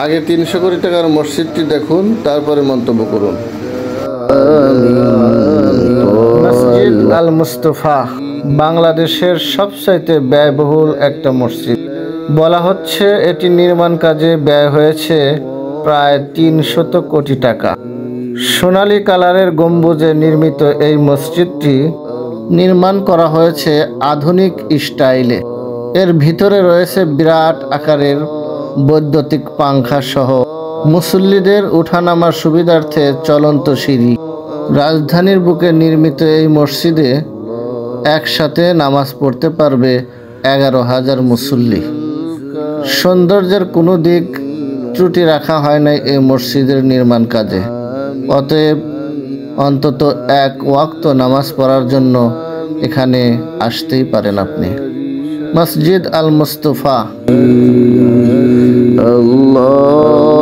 আগে 300 কোটি টাকার মসজিদটি দেখুন, তারপরে মন্তব্য করুন। মসজিদ আল মুস্তফা বাংলাদেশের সবচাইতে ব্যয়বহুল একটা মসজিদ। বলা হচ্ছে এটি নির্মাণ কাজে ব্যয় হয়েছে প্রায় 300 কোটি টাকা। সোনালী কালারের গম্বুজে নির্মিত এই মসজিদটি নির্মাণ করা হয়েছে আধুনিক স্টাইলে। এর ভিতরে রয়েছে বিরাট আকারের বৈদ্যুতিক পাংখা সহ মুসল্লিদের উঠানামার সুবিধার্থে চলন্ত সিঁড়ি। রাজধানীর বুকে নির্মিত এই মসজিদে একসাথে নামাজ পড়তে পারবে 11,000 মুসল্লি। সৌন্দর্যের কোনো দিক ত্রুটি রাখা হয় নাই এই মসজিদের নির্মাণ কাজে। অতএব অন্তত এক ওয়াক্ত নামাজ পড়ার জন্য এখানে আসতেই পারেন আপনি। মসজিদ আল মুস্তফা। আল্লাহ।